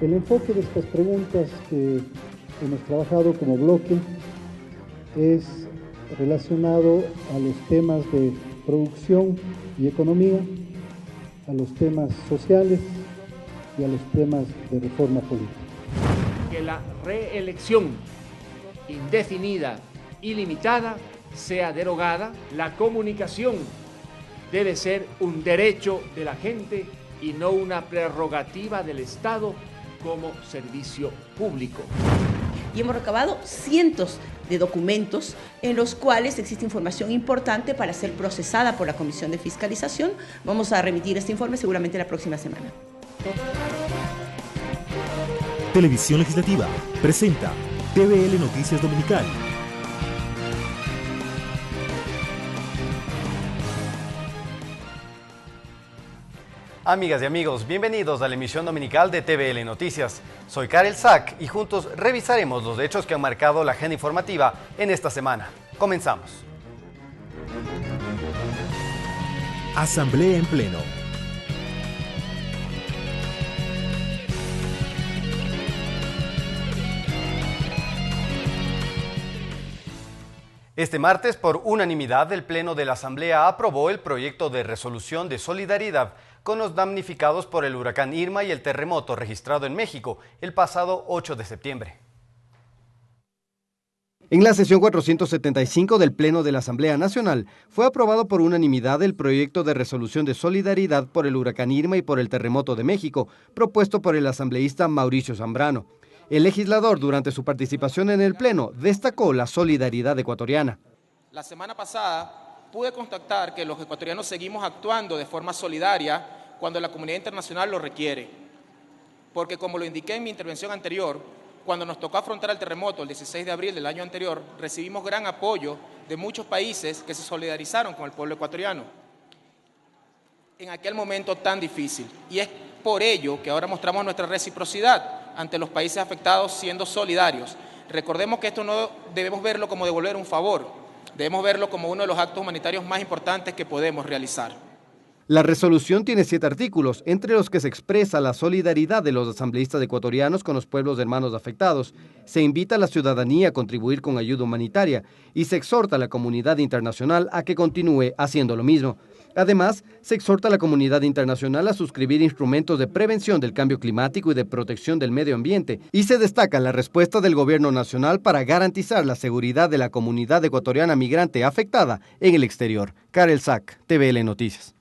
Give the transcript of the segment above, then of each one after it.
El enfoque de estas preguntas que hemos trabajado como bloque es relacionado a los temas de producción y economía, a los temas sociales y a los temas de reforma política. Que la reelección indefinida y limitada sea derogada. La comunicación debe ser un derecho de la gente y no una prerrogativa del Estado como servicio público. Y hemos recabado cientos de documentos en los cuales existe información importante para ser procesada por la Comisión de Fiscalización. Vamos a remitir este informe seguramente la próxima semana. Televisión Legislativa presenta TVL Noticias Dominical. Amigas y amigos, bienvenidos a la emisión dominical de TVL Noticias. Soy Karel Sack y juntos revisaremos los hechos que han marcado la agenda informativa en esta semana. Comenzamos. Asamblea en pleno. Este martes, por unanimidad, el Pleno de la Asamblea aprobó el proyecto de resolución de solidaridad con los damnificados por el huracán Irma y el terremoto registrado en México el pasado 8 de septiembre. En la sesión 475 del Pleno de la Asamblea Nacional fue aprobado por unanimidad el proyecto de resolución de solidaridad por el huracán Irma y por el terremoto de México, propuesto por el asambleísta Mauricio Zambrano. El legislador, durante su participación en el Pleno, destacó la solidaridad ecuatoriana. La semana pasada pude constatar que los ecuatorianos seguimos actuando de forma solidaria cuando la comunidad internacional lo requiere. Porque como lo indiqué en mi intervención anterior, cuando nos tocó afrontar el terremoto el 16 de abril del año anterior, recibimos gran apoyo de muchos países que se solidarizaron con el pueblo ecuatoriano en aquel momento tan difícil. Y es por ello que ahora mostramos nuestra reciprocidad ante los países afectados siendo solidarios. Recordemos que esto no debemos verlo como devolver un favor, debemos verlo como uno de los actos humanitarios más importantes que podemos realizar. La resolución tiene 7 artículos, entre los que se expresa la solidaridad de los asambleístas ecuatorianos con los pueblos hermanos afectados. Se invita a la ciudadanía a contribuir con ayuda humanitaria y se exhorta a la comunidad internacional a que continúe haciendo lo mismo. Además, se exhorta a la comunidad internacional a suscribir instrumentos de prevención del cambio climático y de protección del medio ambiente, y se destaca la respuesta del gobierno nacional para garantizar la seguridad de la comunidad ecuatoriana migrante afectada en el exterior. Karel Sack, TVL Noticias.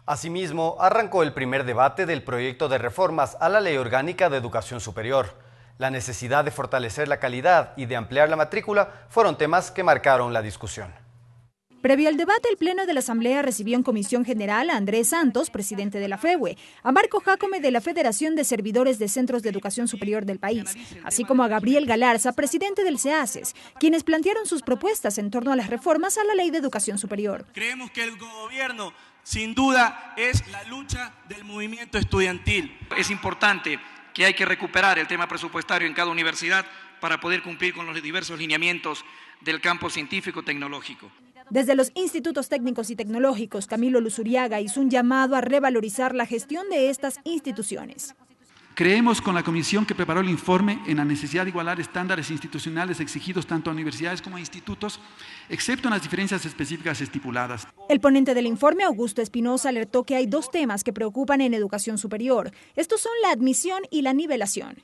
Asimismo, arrancó el primer debate del proyecto de reformas a la Ley Orgánica de Educación Superior. La necesidad de fortalecer la calidad y de ampliar la matrícula fueron temas que marcaron la discusión. Previo al debate, el Pleno de la Asamblea recibió en Comisión General a Andrés Santos, presidente de la FEWE, a Marco Jácome de la Federación de Servidores de Centros de Educación Superior del país, así como a Gabriel Galarza, presidente del CEACES, quienes plantearon sus propuestas en torno a las reformas a la Ley de Educación Superior. Creemos que el gobierno, sin duda, es la lucha del movimiento estudiantil. Es importante que hay que recuperar el tema presupuestario en cada universidad para poder cumplir con los diversos lineamientos del campo científico-tecnológico. Desde los institutos técnicos y tecnológicos, Camilo Luzuriaga hizo un llamado a revalorizar la gestión de estas instituciones. Creemos con la comisión que preparó el informe en la necesidad de igualar estándares institucionales exigidos tanto a universidades como a institutos, excepto en las diferencias específicas estipuladas. El ponente del informe, Augusto Espinosa, alertó que hay 2 temas que preocupan en educación superior. Estos son la admisión y la nivelación.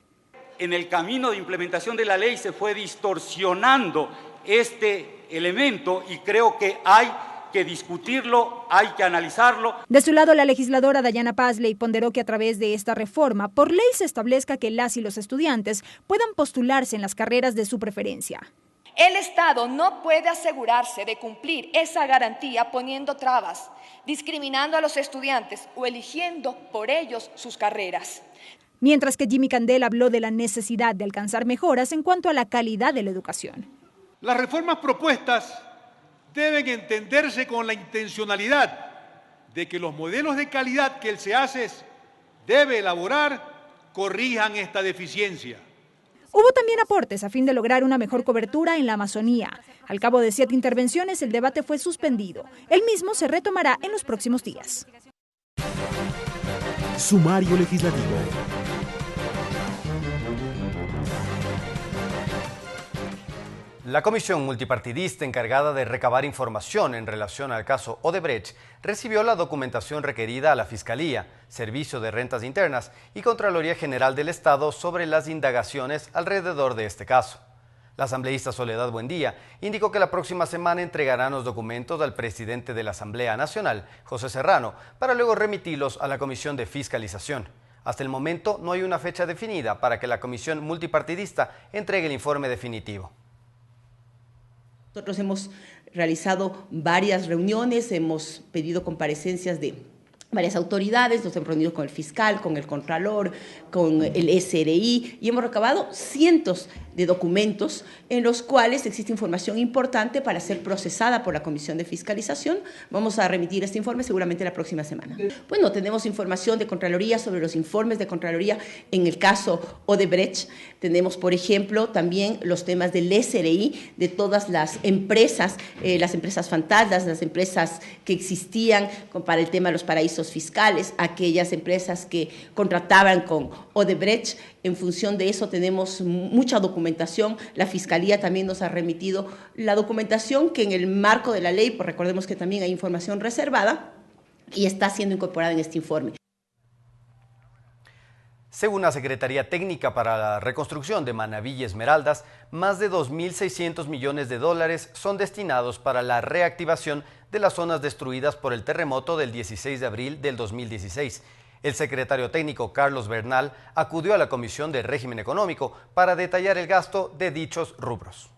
En el camino de implementación de la ley se fue distorsionando este elemento y creo que hay que discutirlo, hay que analizarlo. De su lado, la legisladora Dayana Pazley ponderó que a través de esta reforma, por ley se establezca que las y los estudiantes puedan postularse en las carreras de su preferencia. El Estado no puede asegurarse de cumplir esa garantía poniendo trabas, discriminando a los estudiantes o eligiendo por ellos sus carreras. Mientras que Jimmy Candela habló de la necesidad de alcanzar mejoras en cuanto a la calidad de la educación. Las reformas propuestas deben entenderse con la intencionalidad de que los modelos de calidad que el CEACES debe elaborar corrijan esta deficiencia. Hubo también aportes a fin de lograr una mejor cobertura en la Amazonía. Al cabo de 7 intervenciones, el debate fue suspendido. El mismo se retomará en los próximos días. Sumario Legislativo. La comisión multipartidista encargada de recabar información en relación al caso Odebrecht recibió la documentación requerida a la Fiscalía, Servicio de Rentas Internas y Contraloría General del Estado sobre las indagaciones alrededor de este caso. La asambleísta Soledad Buendía indicó que la próxima semana entregarán los documentos al presidente de la Asamblea Nacional, José Serrano, para luego remitirlos a la Comisión de Fiscalización. Hasta el momento no hay una fecha definida para que la comisión multipartidista entregue el informe definitivo. Nosotros hemos realizado varias reuniones, hemos pedido comparecencias de varias autoridades, nos hemos reunido con el fiscal, con el contralor, con el SRI y hemos recabado cientos de documentos en los cuales existe información importante para ser procesada por la Comisión de Fiscalización. Vamos a remitir este informe seguramente la próxima semana. Bueno, tenemos información de Contraloría sobre los informes de Contraloría en el caso Odebrecht. Tenemos, por ejemplo, también los temas del SRI, de todas las empresas fantasmas, las empresas que existían para el tema de los paraísos fiscales, aquellas empresas que contrataban con Odebrecht. En función de eso tenemos mucha documentación. La Fiscalía también nos ha remitido la documentación que en el marco de la ley, pues recordemos que también hay información reservada y está siendo incorporada en este informe. Según la Secretaría Técnica para la Reconstrucción de Manabí y Esmeraldas, más de 2.600 millones de dólares son destinados para la reactivación de las zonas destruidas por el terremoto del 16 de abril del 2016. El secretario técnico Carlos Bernal acudió a la Comisión de Régimen Económico para detallar el gasto de dichos rubros.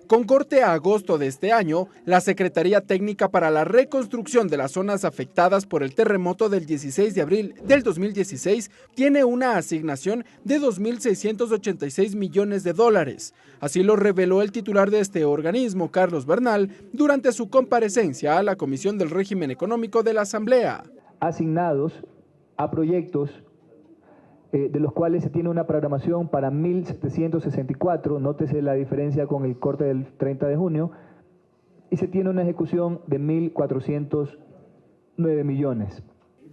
Con corte a agosto de este año, la Secretaría Técnica para la Reconstrucción de las zonas afectadas por el terremoto del 16 de abril del 2016 tiene una asignación de 2.686 millones de dólares. Así lo reveló el titular de este organismo, Carlos Bernal, durante su comparecencia a la Comisión del Régimen Económico de la Asamblea. Asignados a proyectos de los cuales se tiene una programación para 1.764, nótese la diferencia con el corte del 30 de junio, y se tiene una ejecución de 1.409 millones.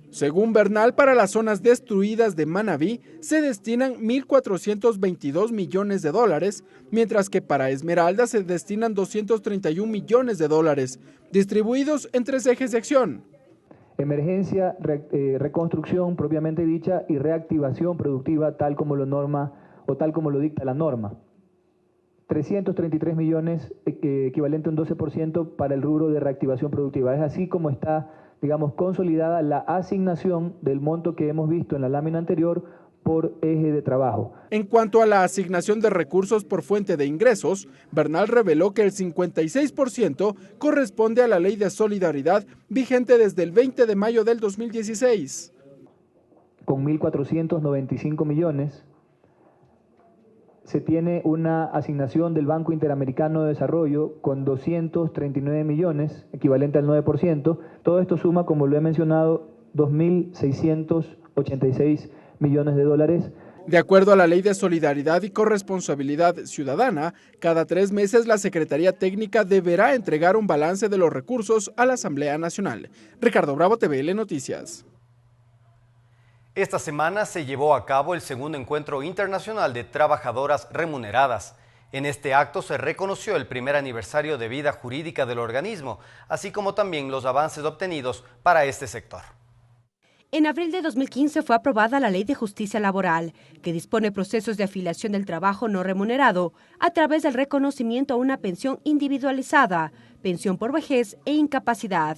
Según Bernal, para las zonas destruidas de Manabí se destinan 1.422 millones de dólares, mientras que para Esmeraldas se destinan 231 millones de dólares, distribuidos en 3 ejes de acción. Emergencia, reconstrucción propiamente dicha y reactivación productiva tal como lo dicta la norma. 333 millones, equivalente a un 12% para el rubro de reactivación productiva. Es así como está, digamos, consolidada la asignación del monto que hemos visto en la lámina anterior por eje de trabajo. En cuanto a la asignación de recursos por fuente de ingresos, Bernal reveló que el 56% corresponde a la Ley de Solidaridad vigente desde el 20 de mayo del 2016. Con 1.495 millones se tiene una asignación del Banco Interamericano de Desarrollo con 239 millones, equivalente al 9%. Todo esto suma, como lo he mencionado, 2.686 millones de dólares. De acuerdo a la Ley de Solidaridad y Corresponsabilidad Ciudadana, cada 3 meses la Secretaría Técnica deberá entregar un balance de los recursos a la Asamblea Nacional. Ricardo Bravo, TVL Noticias. Esta semana se llevó a cabo el segundo encuentro internacional de trabajadoras remuneradas. En este acto se reconoció el primer aniversario de vida jurídica del organismo, así como también los avances obtenidos para este sector. En abril de 2015 fue aprobada la Ley de Justicia Laboral, que dispone procesos de afiliación del trabajo no remunerado a través del reconocimiento a una pensión individualizada, pensión por vejez e incapacidad.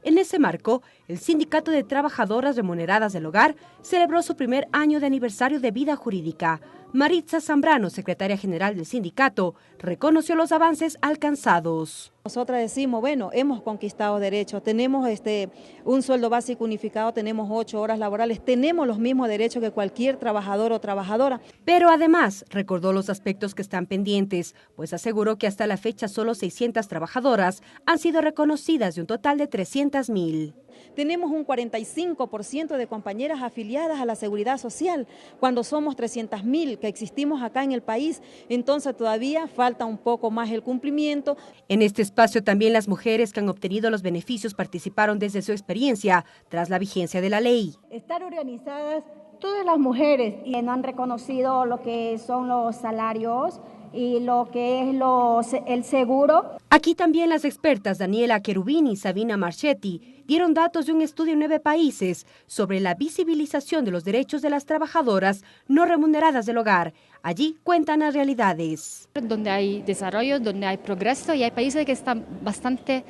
En ese marco, el Sindicato de Trabajadoras Remuneradas del Hogar celebró su primer año de aniversario de vida jurídica. Maritza Zambrano, secretaria general del sindicato, reconoció los avances alcanzados. Nosotras decimos, bueno, hemos conquistado derechos, tenemos un sueldo básico unificado, tenemos 8 horas laborales, tenemos los mismos derechos que cualquier trabajador o trabajadora. Pero además recordó los aspectos que están pendientes, pues aseguró que hasta la fecha solo 600 trabajadoras han sido reconocidas de un total de 300.000. tenemos un 45% de compañeras afiliadas a la Seguridad Social, cuando somos 300.000 que existimos acá en el país, entonces todavía falta un poco más el cumplimiento. En este espacio también las mujeres que han obtenido los beneficios participaron desde su experiencia tras la vigencia de la ley. Estar organizadas todas las mujeres y no han reconocido lo que son los salarios y lo que es el seguro. Aquí también las expertas Daniela Cherubini y Sabina Marchetti dieron datos de un estudio en 9 países sobre la visibilización de los derechos de las trabajadoras no remuneradas del hogar. Allí cuentan las realidades. Donde hay desarrollo, donde hay progreso y hay países que están bastante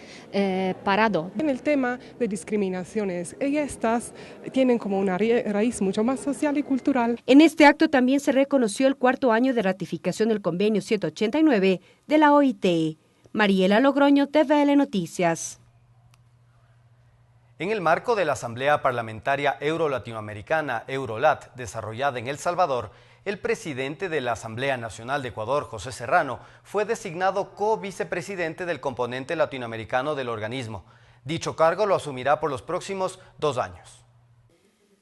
parados. En el tema de discriminaciones, estas tienen como una raíz mucho más social y cultural. En este acto también se reconoció el 4º año de ratificación del convenio 189 de la OIT. Mariela Logroño, TVL Noticias. En el marco de la Asamblea Parlamentaria Euro-Latinoamericana, Eurolat, desarrollada en El Salvador, el presidente de la Asamblea Nacional de Ecuador, José Serrano, fue designado co-vicepresidente del componente latinoamericano del organismo. Dicho cargo lo asumirá por los próximos 2 años.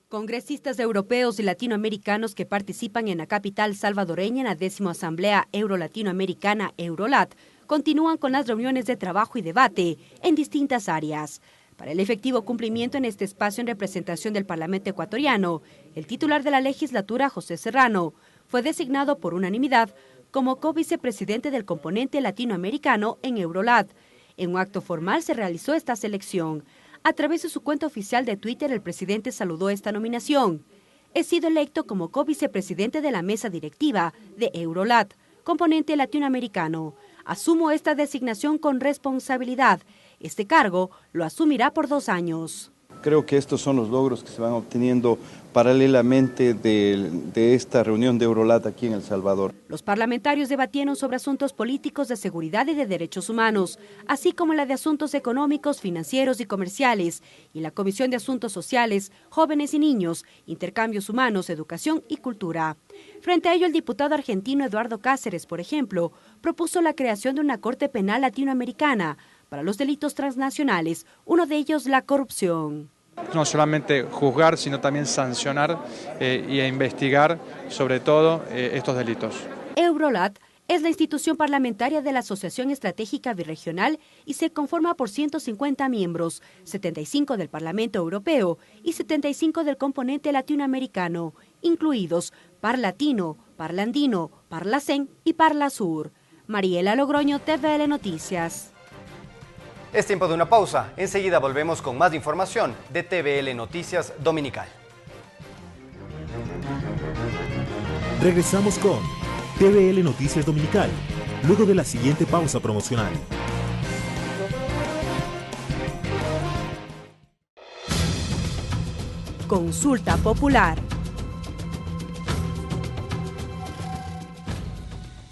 Congresistas europeos y latinoamericanos que participan en la capital salvadoreña en la 10ª Asamblea Euro-Latinoamericana, Eurolat, continúan con las reuniones de trabajo y debate en distintas áreas. Para el efectivo cumplimiento en este espacio en representación del Parlamento ecuatoriano, el titular de la legislatura, José Serrano, fue designado por unanimidad como co-vicepresidente del componente latinoamericano en Eurolat. En un acto formal se realizó esta selección. A través de su cuenta oficial de Twitter, el presidente saludó esta nominación. He sido electo como co-vicepresidente de la mesa directiva de Eurolat, componente latinoamericano. Asumo esta designación con responsabilidad. Este cargo lo asumirá por 2 años. Creo que estos son los logros que se van obteniendo paralelamente de esta reunión de Eurolat aquí en El Salvador. Los parlamentarios debatieron sobre asuntos políticos, de seguridad y de derechos humanos, así como la de asuntos económicos, financieros y comerciales, y la Comisión de Asuntos Sociales, Jóvenes y Niños, Intercambios Humanos, Educación y Cultura. Frente a ello, el diputado argentino Eduardo Cáceres, por ejemplo, propuso la creación de una Corte Penal Latinoamericana para los delitos transnacionales, uno de ellos la corrupción. No solamente juzgar, sino también sancionar y investigar sobre todo estos delitos. Eurolat es la institución parlamentaria de la Asociación Estratégica Birregional y se conforma por 150 miembros, 75 del Parlamento Europeo y 75 del componente latinoamericano, incluidos Parlatino, Parlandino, Parlacen y Parlasur. Mariela Logroño, TVL Noticias. Es tiempo de una pausa. Enseguida volvemos con más información de TVL Noticias Dominical. Regresamos con TVL Noticias Dominical, luego de la siguiente pausa promocional. Consulta popular.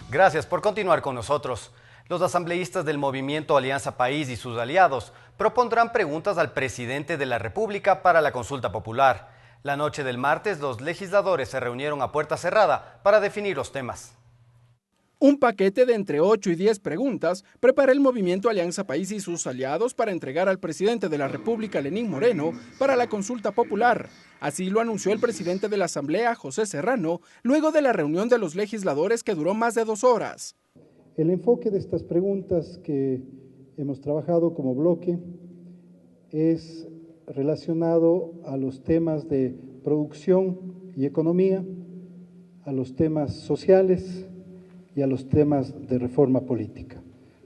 Gracias por continuar con nosotros. Los asambleístas del movimiento Alianza País y sus aliados propondrán preguntas al presidente de la República para la consulta popular. La noche del martes, los legisladores se reunieron a puerta cerrada para definir los temas. Un paquete de entre 8 y 10 preguntas prepara el movimiento Alianza País y sus aliados para entregar al presidente de la República, Lenín Moreno, para la consulta popular. Así lo anunció el presidente de la Asamblea, José Serrano, luego de la reunión de los legisladores que duró más de 2 horas. El enfoque de estas preguntas que hemos trabajado como bloque es relacionado a los temas de producción y economía, a los temas sociales y a los temas de reforma política.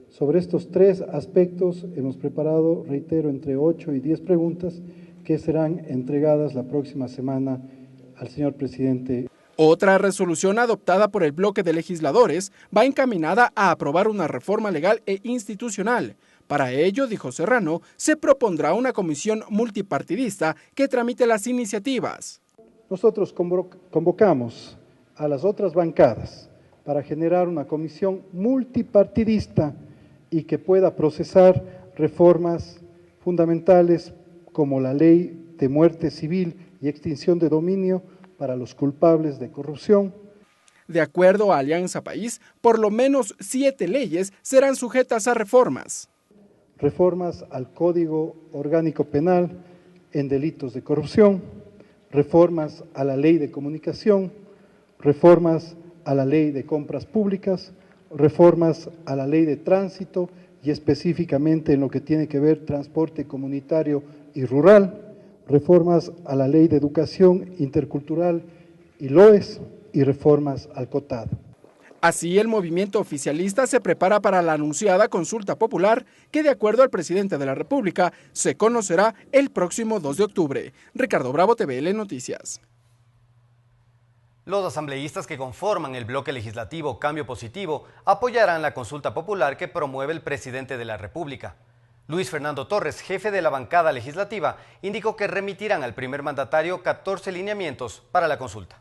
Sobre estos 3 aspectos hemos preparado, reitero, entre 8 y 10 preguntas que serán entregadas la próxima semana al señor presidente. Otra resolución adoptada por el bloque de legisladores va encaminada a aprobar una reforma legal e institucional. Para ello, dijo Serrano, se propondrá una comisión multipartidista que tramite las iniciativas. Nosotros convocamos a las otras bancadas para generar una comisión multipartidista y que pueda procesar reformas fundamentales como la ley de muerte civil y extinción de dominio para los culpables de corrupción. De acuerdo a Alianza País, por lo menos 7 leyes serán sujetas a reformas. Reformas al Código Orgánico Penal, en delitos de corrupción, reformas a la ley de comunicación, reformas a la ley de compras públicas, reformas a la ley de tránsito y específicamente en lo que tiene que ver transporte comunitario y rural, reformas a la ley de educación intercultural y LOES y reformas al COTAD. Así, el movimiento oficialista se prepara para la anunciada consulta popular que, de acuerdo al presidente de la República, se conocerá el próximo 2 de octubre. Ricardo Bravo, TVL Noticias. Los asambleístas que conforman el bloque legislativo Cambio Positivo apoyarán la consulta popular que promueve el presidente de la República. Luis Fernando Torres, jefe de la bancada legislativa, indicó que remitirán al primer mandatario 14 lineamientos para la consulta.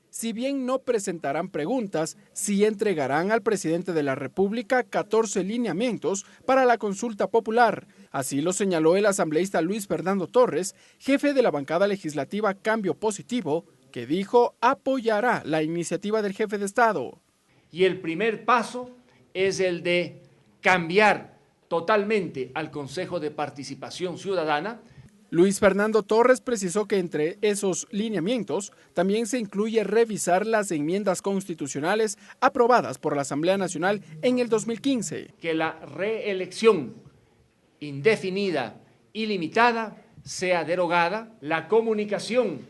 Si bien no presentarán preguntas, sí entregarán al presidente de la República 14 lineamientos para la consulta popular. Así lo señaló el asambleísta Luis Fernando Torres, jefe de la bancada legislativa Cambio Positivo, que dijo apoyará la iniciativa del jefe de Estado. Y el primer paso es el de cambiar totalmente al Consejo de Participación Ciudadana. Luis Fernando Torres precisó que entre esos lineamientos también se incluye revisar las enmiendas constitucionales aprobadas por la Asamblea Nacional en el 2015. Que la reelección indefinida y limitada sea derogada, la comunicación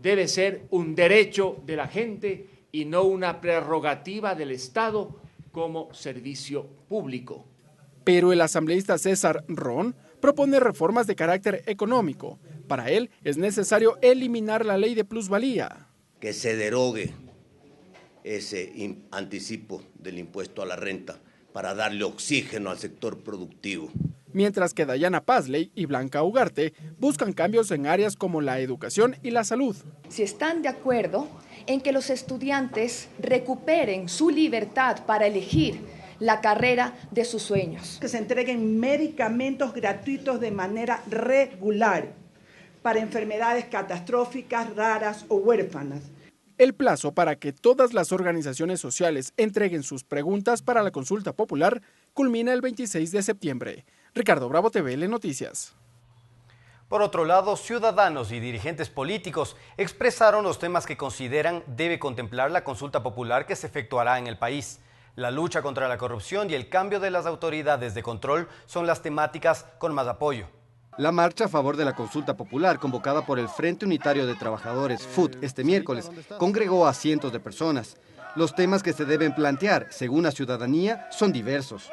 debe ser un derecho de la gente y no una prerrogativa del Estado como servicio público. Pero el asambleísta César Ron propone reformas de carácter económico. Para él es necesario eliminar la ley de plusvalía. Que se derogue ese anticipo del impuesto a la renta para darle oxígeno al sector productivo. Mientras que Dayana Pazley y Blanca Ugarte buscan cambios en áreas como la educación y la salud. Si están de acuerdo en que los estudiantes recuperen su libertad para elegir la carrera de sus sueños. Que se entreguen medicamentos gratuitos de manera regular para enfermedades catastróficas, raras o huérfanas. El plazo para que todas las organizaciones sociales entreguen sus preguntas para la consulta popular culmina el 26 de septiembre. Ricardo Bravo, TVL Noticias. Por otro lado, ciudadanos y dirigentes políticos expresaron los temas que consideran debe contemplar la consulta popular que se efectuará en el país. La lucha contra la corrupción y el cambio de las autoridades de control son las temáticas con más apoyo. La marcha a favor de la consulta popular, convocada por el Frente Unitario de Trabajadores, FUT, este miércoles, congregó a cientos de personas. Los temas que se deben plantear, según la ciudadanía, son diversos.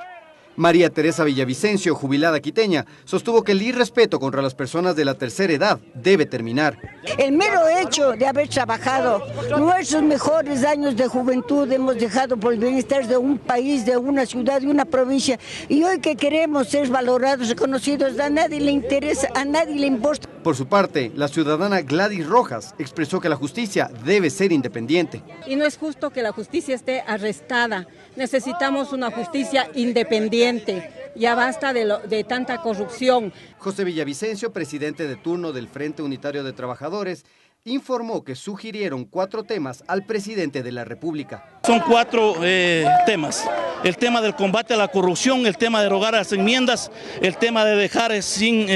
María Teresa Villavicencio, jubilada quiteña, sostuvo que el irrespeto contra las personas de la tercera edad debe terminar. El mero hecho de haber trabajado nuestros mejores años de juventud hemos dejado por el bienestar de un país, de una ciudad, de una provincia, y hoy que queremos ser valorados, reconocidos, a nadie le interesa, a nadie le importa. Por su parte, la ciudadana Gladys Rojas expresó que la justicia debe ser independiente. Y no es justo que la justicia esté arrestada. Necesitamos una justicia independiente. Ya basta de tanta corrupción. José Villavicencio, presidente de turno del Frente Unitario de Trabajadores, informó que sugirieron 4 temas al presidente de la República. Son 4 temas. El tema del combate a la corrupción, el tema de derogar las enmiendas, el tema de dejar sin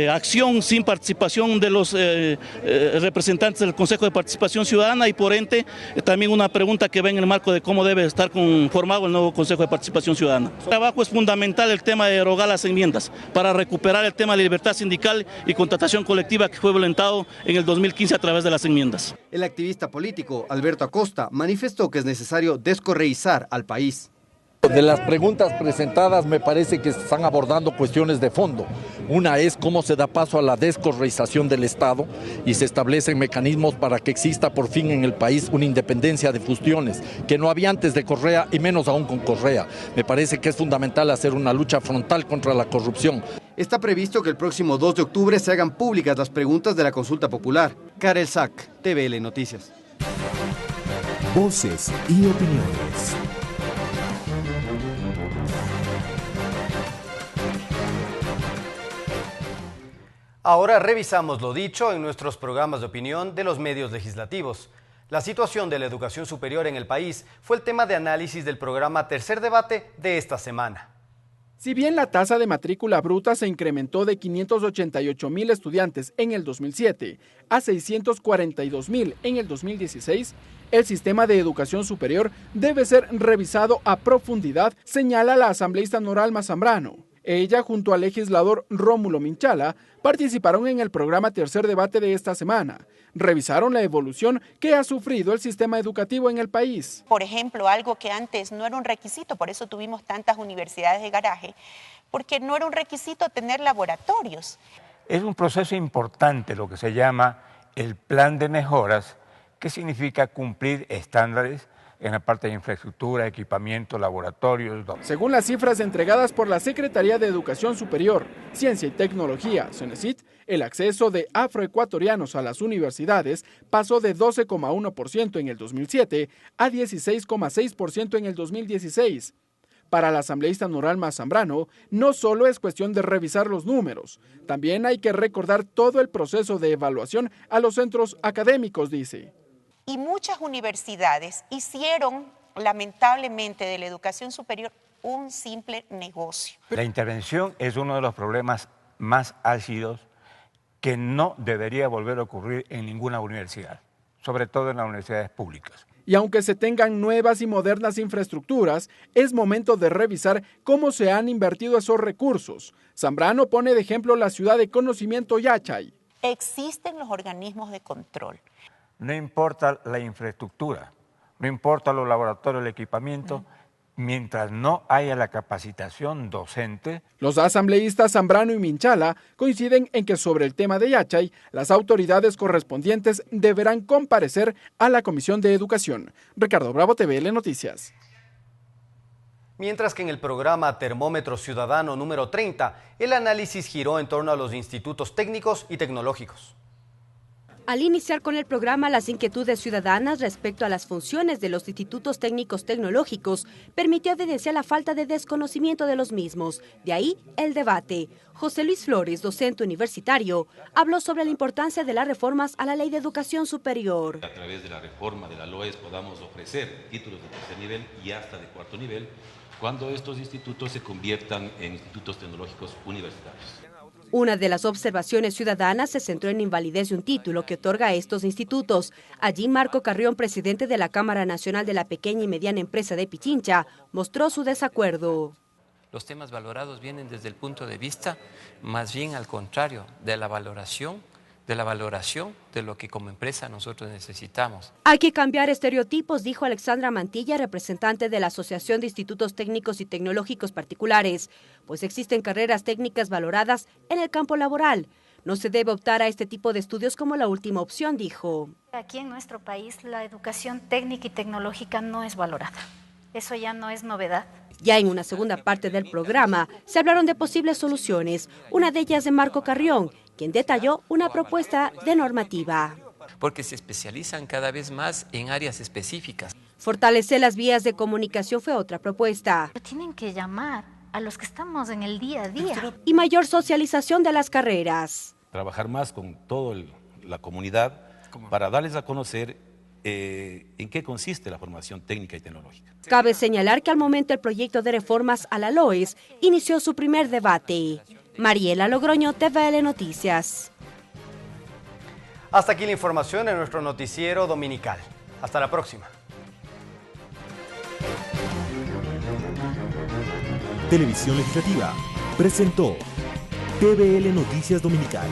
acción, sin participación de los representantes del Consejo de Participación Ciudadana y por ende también una pregunta que va en el marco de cómo debe estar conformado el nuevo Consejo de Participación Ciudadana. El trabajo es fundamental el tema de derogar las enmiendas para recuperar el tema de libertad sindical y contratación colectiva que fue violentado en el 2015 a través de las enmiendas. El activista político Alberto Acosta manifestó que es necesario descorreizar al país. De las preguntas presentadas me parece que se están abordando cuestiones de fondo. Una es cómo se da paso a la descorreización del Estado y se establecen mecanismos para que exista por fin en el país una independencia de funciones que no había antes de Correa y menos aún con Correa. Me parece que es fundamental hacer una lucha frontal contra la corrupción. Está previsto que el próximo 2 de octubre se hagan públicas las preguntas de la consulta popular. Karel Sack, TVL Noticias. Voces y opiniones. Ahora revisamos lo dicho en nuestros programas de opinión de los medios legislativos. La situación de la educación superior en el país fue el tema de análisis del programa Tercer Debate de esta semana. Si bien la tasa de matrícula bruta se incrementó de 588,000 estudiantes en el 2007 a 642,000 en el 2016, el sistema de educación superior debe ser revisado a profundidad, señala la asambleísta Noralma Zambrano. Ella, junto al legislador Rómulo Minchala, participaron en el programa Tercer Debate de esta semana. Revisaron la evolución que ha sufrido el sistema educativo en el país. Por ejemplo, algo que antes no era un requisito, por eso tuvimos tantas universidades de garaje, porque no era un requisito tener laboratorios. Es un proceso importante lo que se llama el plan de mejoras, que significa cumplir estándares en la parte de infraestructura, equipamiento, laboratorios. Según las cifras entregadas por la Secretaría de Educación Superior, Ciencia y Tecnología, CENESIT, el acceso de afroecuatorianos a las universidades pasó de 12,1% en el 2007 a 16,6% en el 2016. Para la asambleísta Noralma Zambrano, no solo es cuestión de revisar los números, también hay que recordar todo el proceso de evaluación a los centros académicos, dice. Y muchas universidades hicieron, lamentablemente, de la educación superior un simple negocio. La intervención es uno de los problemas más ácidos que no debería volver a ocurrir en ninguna universidad, sobre todo en las universidades públicas. Y aunque se tengan nuevas y modernas infraestructuras, es momento de revisar cómo se han invertido esos recursos. Zambrano pone de ejemplo la ciudad de conocimiento Yachay. Existen los organismos de control. No importa la infraestructura, no importa los laboratorios, el equipamiento, mientras no haya la capacitación docente. Los asambleístas Zambrano y Minchala coinciden en que sobre el tema de Yachay, las autoridades correspondientes deberán comparecer a la Comisión de Educación. Ricardo Bravo, TVL Noticias. Mientras que en el programa Termómetro Ciudadano número 30, el análisis giró en torno a los institutos técnicos y tecnológicos. Al iniciar con el programa, las inquietudes ciudadanas respecto a las funciones de los institutos técnicos tecnológicos permitió evidenciar la falta de desconocimiento de los mismos. De ahí el debate. José Luis Flores, docente universitario, habló sobre la importancia de las reformas a la Ley de Educación Superior. A través de la reforma de la LOES podamos ofrecer títulos de tercer nivel y hasta de cuarto nivel cuando estos institutos se conviertan en institutos tecnológicos universitarios. Una de las observaciones ciudadanas se centró en invalidez de un título que otorga a estos institutos. Allí Marco Carrión, presidente de la Cámara Nacional de la Pequeña y Mediana Empresa de Pichincha, mostró su desacuerdo. Los temas valorados vienen desde el punto de vista, más bien al contrario, de la valoración de lo que como empresa nosotros necesitamos. Hay que cambiar estereotipos, dijo Alexandra Mantilla, representante de la Asociación de Institutos Técnicos y Tecnológicos Particulares, pues existen carreras técnicas valoradas en el campo laboral. No se debe optar a este tipo de estudios como la última opción, dijo. Aquí en nuestro país la educación técnica y tecnológica no es valorada. Eso ya no es novedad. Ya en una segunda parte del programa se hablaron de posibles soluciones, una de ellas de Marco Carrión, quien detalló una propuesta de normativa. Porque se especializan cada vez más en áreas específicas. Fortalecer las vías de comunicación fue otra propuesta. Tienen que llamar a los que estamos en el día a día. Y mayor socialización de las carreras. Trabajar más con toda la comunidad para darles a conocer en qué consiste la formación técnica y tecnológica. Cabe señalar que al momento el proyecto de reformas a la LOES inició su primer debate. Mariela Logroño, TVL Noticias. Hasta aquí la información en nuestro noticiero dominical. Hasta la próxima. Televisión Legislativa presentó TVL Noticias Dominical.